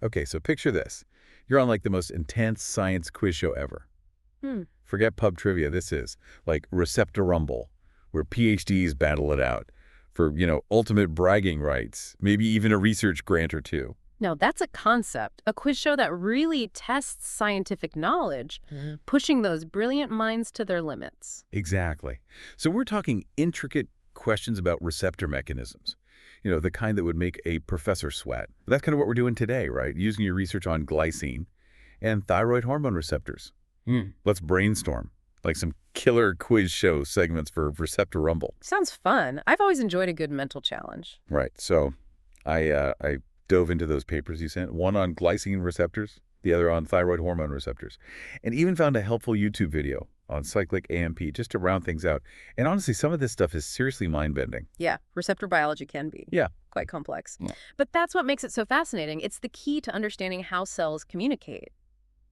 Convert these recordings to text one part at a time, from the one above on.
Okay, so picture this. You're on like the most intense science quiz show ever. Hmm. Forget pub trivia. This is like Receptor Rumble, where PhDs battle it out for, ultimate bragging rights, maybe even a research grant or two. Now, that's a concept, a quiz show that really tests scientific knowledge, pushing those brilliant minds to their limits. Exactly. So we're talking intricate questions about receptor mechanisms, the kind that would make a professor sweat. That's kind of what we're doing today, right? Using your research on glycine and thyroid hormone receptors. Let's brainstorm, like some killer quiz show segments for Receptor Rumble. Sounds fun. I've always enjoyed a good mental challenge. Right. So I dove into those papers you sent, one on glycine receptors, the other on thyroid hormone receptors, and even found a helpful YouTube video on cyclic AMP just to round things out. And honestly, some of this stuff is seriously mind-bending. Yeah, receptor biology can be Yeah. quite complex. Yeah. But that's what makes it so fascinating. It's the key to understanding how cells communicate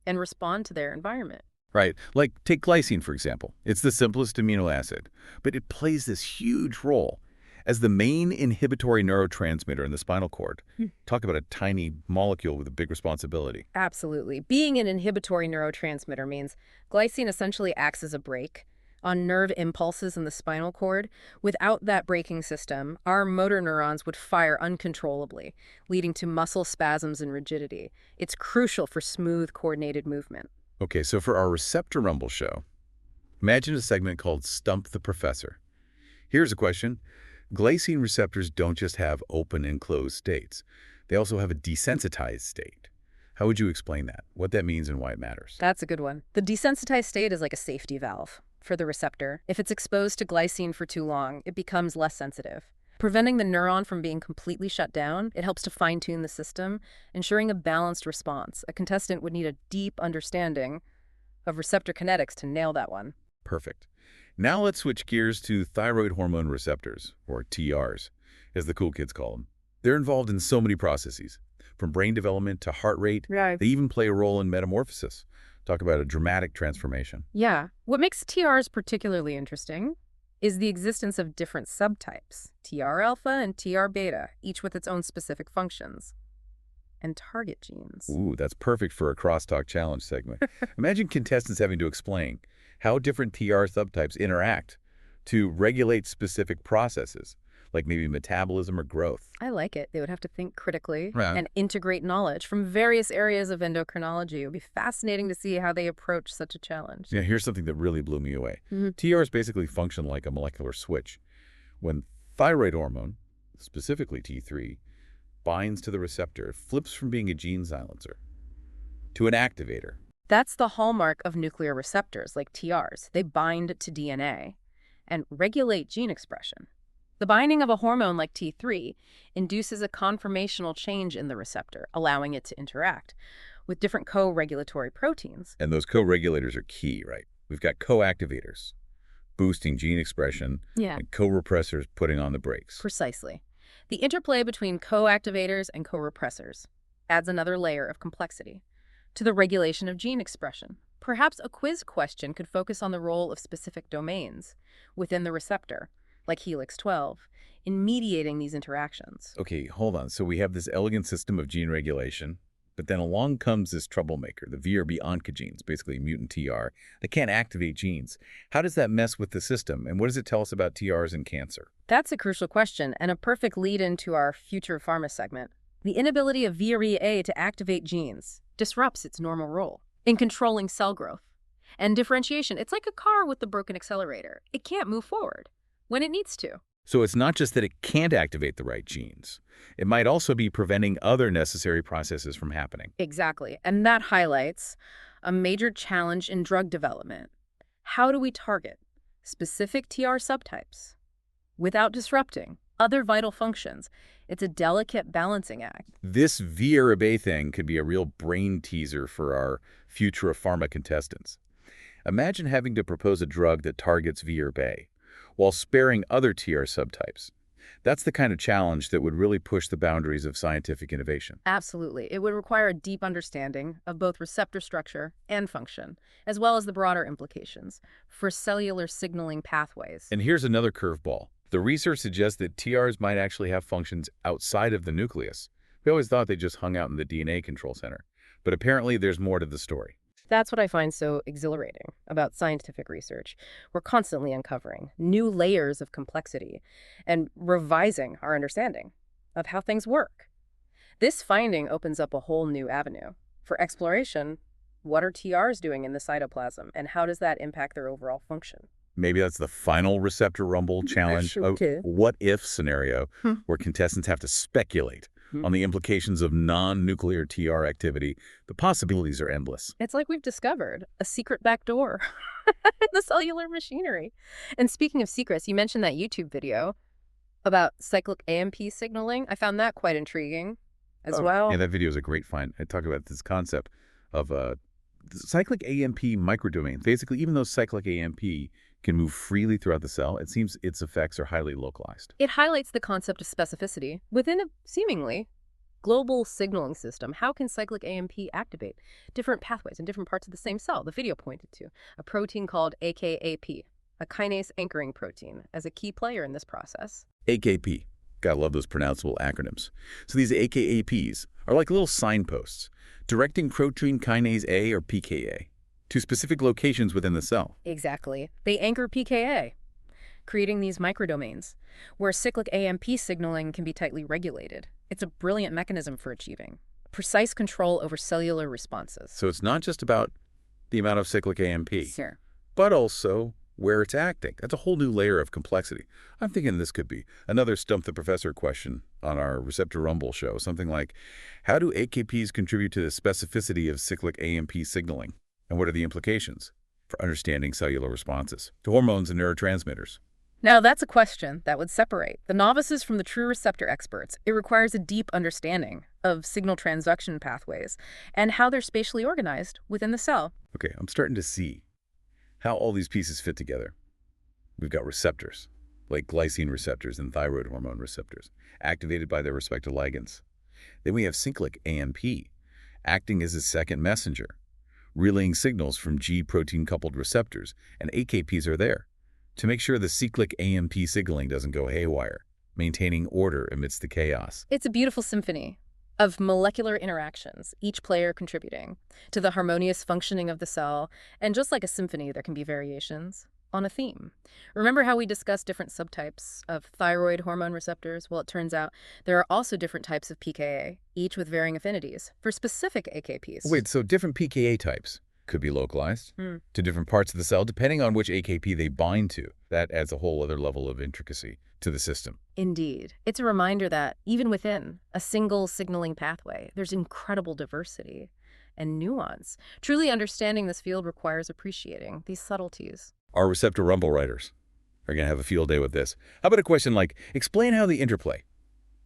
and respond to their environment. Right. Like, take glycine, for example. It's the simplest amino acid, but it plays this huge role as the main inhibitory neurotransmitter in the spinal cord. Talk about a tiny molecule with a big responsibility. Absolutely. Being an inhibitory neurotransmitter means glycine essentially acts as a brake on nerve impulses in the spinal cord. Without that braking system, our motor neurons would fire uncontrollably, leading to muscle spasms and rigidity. It's crucial for smooth, coordinated movement. Okay, so for our Receptor Rumble show, imagine a segment called Stump the Professor. Here's a question. Glycine receptors don't just have open and closed states. They also have a desensitized state. How would you explain that? What that means and why it matters? That's a good one. The desensitized state is like a safety valve for the receptor. If it's exposed to glycine for too long, it becomes less sensitive. Preventing the neuron from being completely shut down, it helps to fine-tune the system, ensuring a balanced response. A contestant would need a deep understanding of receptor kinetics to nail that one. Perfect. Now let's switch gears to thyroid hormone receptors, or TRs, as the cool kids call them. They're involved in so many processes, from brain development to heart rate. Right. They even play a role in metamorphosis. Talk about a dramatic transformation. Yeah. What makes TRs particularly interesting is the existence of different subtypes, TR alpha and TR beta, each with its own specific functions and target genes. Ooh, that's perfect for a Crosstalk challenge segment. Imagine contestants having to explain how different TR subtypes interact to regulate specific processes, like maybe metabolism or growth. I like it. They would have to think critically Right. and integrate knowledge from various areas of endocrinology. It would be fascinating to see how they approach such a challenge. Yeah, here's something that really blew me away. Mhm. TRs basically function like a molecular switch. When thyroid hormone, specifically T3, binds to the receptor, it flips from being a gene silencer to an activator. That's the hallmark of nuclear receptors, like TRs. They bind to DNA and regulate gene expression. The binding of a hormone like T3 induces a conformational change in the receptor, allowing it to interact with different co-regulatory proteins. And those co-regulators are key, right? We've got co-activators, boosting gene expression, Yeah, and co-repressors putting on the brakes. precisely. The interplay between co-activators and co-repressors adds another layer of complexity to the regulation of gene expression. Perhaps a quiz question could focus on the role of specific domains within the receptor, like Helix 12, in mediating these interactions. Okay, hold on. So we have this elegant system of gene regulation, but then along comes this troublemaker, the VRB oncogenes, basically mutant TR. They can't activate genes. How does that mess with the system, and what does it tell us about TRs in cancer? That's a crucial question and a perfect lead into our future pharma segment. The inability of VRE-A to activate genes disrupts its normal role in controlling cell growth and differentiation. It's like a car with the broken accelerator. It can't move forward when it needs to. So it's not just that it can't activate the right genes. It might also be preventing other necessary processes from happening. Exactly. And that highlights a major challenge in drug development. How do we target specific TR subtypes without disrupting other vital functions? It's a delicate balancing act. This VRB thing could be a real brain teaser for our future of pharma contestants. Imagine having to propose a drug that targets VRB while sparing other TR subtypes. That's the kind of challenge that would really push the boundaries of scientific innovation. Absolutely. It would require a deep understanding of both receptor structure and function, as well as the broader implications for cellular signaling pathways. And here's another curveball. The research suggests that TRs might actually have functions outside of the nucleus, We always thought they just hung out in the DNA control center. But apparently there's more to the story. That's what I find so exhilarating about scientific research. We're constantly uncovering new layers of complexity and revising our understanding of how things work. This finding opens up a whole new avenue for exploration. What are TRs doing in the cytoplasm, and how does that impact their overall function? Maybe that's the final Receptor Rumble challenge, a Okay. what-if scenario where contestants have to speculate on the implications of non-nuclear TR activity. The possibilities are endless. It's like we've discovered a secret back door in the cellular machinery. And speaking of secrets, you mentioned that YouTube video about cyclic AMP signaling. I found that quite intriguing as well. Yeah, that video is a great find. I talk about this concept of cyclic AMP microdomain. Basically, even though cyclic AMP can move freely throughout the cell, it seems its effects are highly localized. It highlights the concept of specificity within a seemingly global signaling system. How can cyclic AMP activate different pathways in different parts of the same cell? The video pointed to a protein called AKAP, a kinase anchoring protein, as a key player in this process. AKP. Gotta love those pronounceable acronyms. So these AKAPs are like little signposts, directing protein kinase A or PKA to specific locations within the cell. Exactly. They anchor PKA, creating these microdomains where cyclic AMP signaling can be tightly regulated. It's a brilliant mechanism for achieving precise control over cellular responses. So it's not just about the amount of cyclic AMP, Sure. but also where it's acting. That's a whole new layer of complexity. I'm thinking this could be another Stump the Professor question on our Receptor Rumble show. Something like, how do AKPs contribute to the specificity of cyclic AMP signaling? And what are the implications for understanding cellular responses to hormones and neurotransmitters? Now, that's a question that would separate the novices from the true receptor experts. It requires a deep understanding of signal transduction pathways and how they're spatially organized within the cell. Okay, I'm starting to see how all these pieces fit together. We've got receptors, like glycine receptors and thyroid hormone receptors, activated by their respective ligands. Then we have cyclic AMP, acting as a second messenger, relaying signals from G protein-coupled receptors, and AKPs are there to make sure the cyclic AMP signaling doesn't go haywire, maintaining order amidst the chaos. It's a beautiful symphony of molecular interactions, each player contributing to the harmonious functioning of the cell. And just like a symphony, there can be variations on a theme. Remember how we discussed different subtypes of thyroid hormone receptors? Well, it turns out there are also different types of PKA, each with varying affinities for specific AKPs. Wait, so different PKA types could be localized to different parts of the cell depending on which AKP they bind to. That adds a whole other level of intricacy to the system. Indeed. It's a reminder that even within a single signaling pathway, there's incredible diversity and nuance. Truly understanding this field requires appreciating these subtleties. Our Receptor Rumble writers are going to have a field day with this. How about a question like, explain how the interplay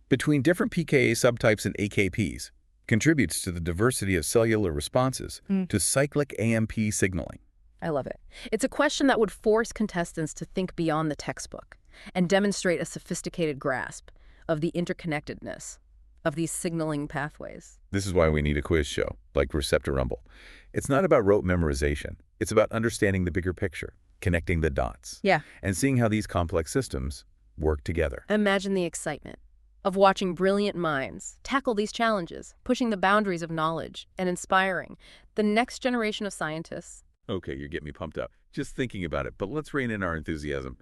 between different PKA subtypes and AKPs contributes to the diversity of cellular responses to cyclic AMP signaling. I love it. It's a question that would force contestants to think beyond the textbook and demonstrate a sophisticated grasp of the interconnectedness of these signaling pathways. This is why we need a quiz show like Receptor Rumble. It's not about rote memorization. It's about understanding the bigger picture, connecting the dots, and seeing how these complex systems work together. Imagine the excitement of watching brilliant minds tackle these challenges, pushing the boundaries of knowledge and inspiring the next generation of scientists. Okay, you're getting me pumped up just thinking about it, but let's rein in our enthusiasm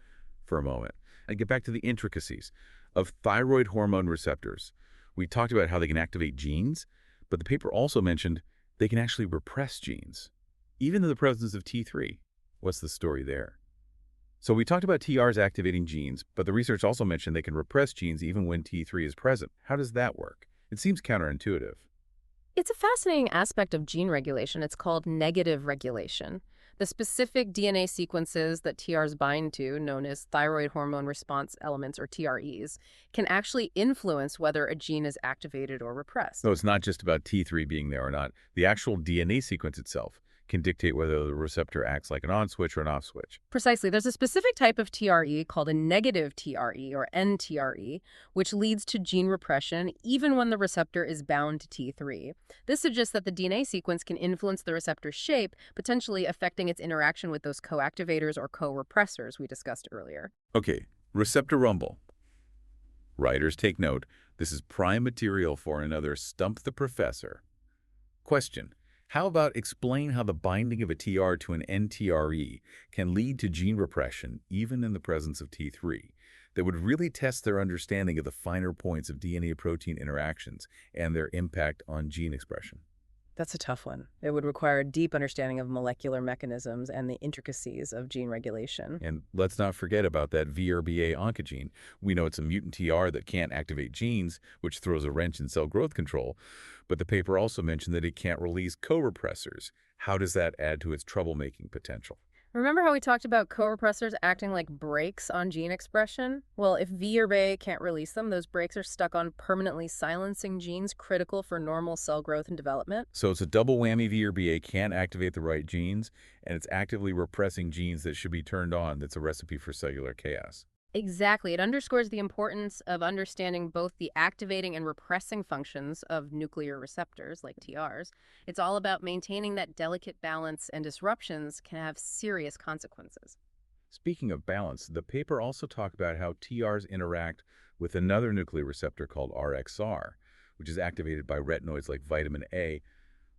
for a moment and get back to the intricacies of thyroid hormone receptors. We talked about how they can activate genes, but the paper also mentioned they can actually repress genes, even in the presence of T3. What's the story there? So we talked about TRs activating genes, but the research also mentioned they can repress genes even when T3 is present. How does that work? It seems counterintuitive. It's a fascinating aspect of gene regulation. It's called negative regulation. The specific DNA sequences that TRs bind to, known as thyroid hormone response elements or TREs, can actually influence whether a gene is activated or repressed. So it's not just about T3 being there or not. The actual DNA sequence itself can dictate whether the receptor acts like an on switch or an off switch. Precisely. There's a specific type of TRE called a negative TRE or NTRE, which leads to gene repression even when the receptor is bound to T3. This suggests that the DNA sequence can influence the receptor's shape, potentially affecting its interaction with those co-activators or co-repressors we discussed earlier. Okay, Receptor Rumble. Writers take note. This is prime material for another Stump the Professor. Question: how about explain how the binding of a TR to an NTRE can lead to gene repression even in the presence of T3 that would really test their understanding of the finer points of DNA-protein interactions and their impact on gene expression? That's a tough one. It would require a deep understanding of molecular mechanisms and the intricacies of gene regulation. And let's not forget about that VRBA oncogene. We know it's a mutant TR that can't activate genes, which throws a wrench in cell growth control. But the paper also mentioned that it can't release co-repressors. How does that add to its troublemaking potential? Remember how we talked about co-repressors acting like brakes on gene expression? Well, if V or BA can't release them, those brakes are stuck on permanently silencing genes critical for normal cell growth and development. So it's a double whammy. VRBA can't activate the right genes, and it's actively repressing genes that should be turned on. That's a recipe for cellular chaos. Exactly. It underscores the importance of understanding both the activating and repressing functions of nuclear receptors, like TRs. It's all about maintaining that delicate balance, and disruptions can have serious consequences. Speaking of balance, the paper also talked about how TRs interact with another nuclear receptor called RXR, which is activated by retinoids like vitamin A.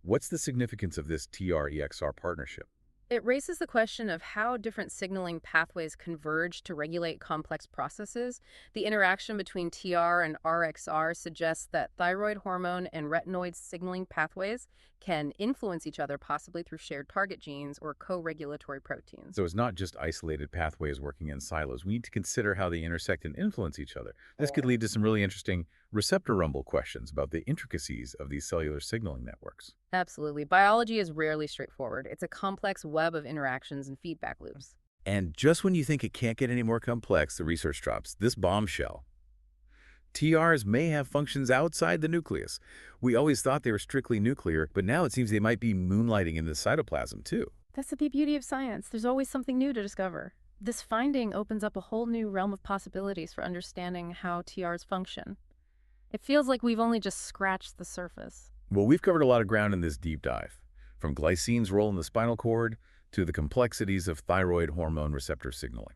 What's the significance of this TR-EXR partnership? It raises the question of how different signaling pathways converge to regulate complex processes. The interaction between TR and RXR suggests that thyroid hormone and retinoid signaling pathways can influence each other, possibly through shared target genes or co-regulatory proteins. So it's not just isolated pathways working in silos. We need to consider how they intersect and influence each other. This could lead to some really interesting receptor rumble questions about the intricacies of these cellular signaling networks. Absolutely. Biology is rarely straightforward. It's a complex web of interactions and feedback loops. And just when you think it can't get any more complex, the research drops this bombshell. TRs may have functions outside the nucleus. We always thought they were strictly nuclear, but now it seems they might be moonlighting in the cytoplasm too. That's the beauty of science. There's always something new to discover. This finding opens up a whole new realm of possibilities for understanding how TRs function. It feels like we've only just scratched the surface. Well, we've covered a lot of ground in this deep dive, from glycine's role in the spinal cord to the complexities of thyroid hormone receptor signaling.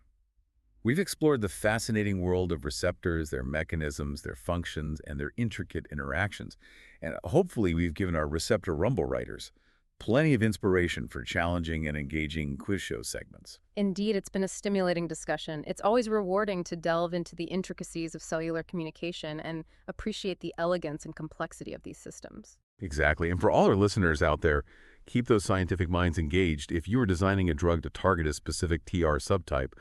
We've explored the fascinating world of receptors, their mechanisms, their functions, and their intricate interactions. And hopefully we've given our Receptor Rumble writers plenty of inspiration for challenging and engaging quiz show segments. Indeed, it's been a stimulating discussion. It's always rewarding to delve into the intricacies of cellular communication and appreciate the elegance and complexity of these systems. Exactly. And for all our listeners out there, keep those scientific minds engaged. If you were designing a drug to target a specific TR subtype,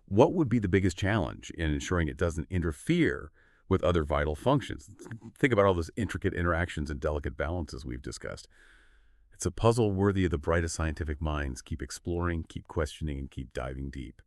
what would be the biggest challenge in ensuring it doesn't interfere with other vital functions? Think about all those intricate interactions and delicate balances we've discussed. It's a puzzle worthy of the brightest scientific minds. Keep exploring, keep questioning, and keep diving deep.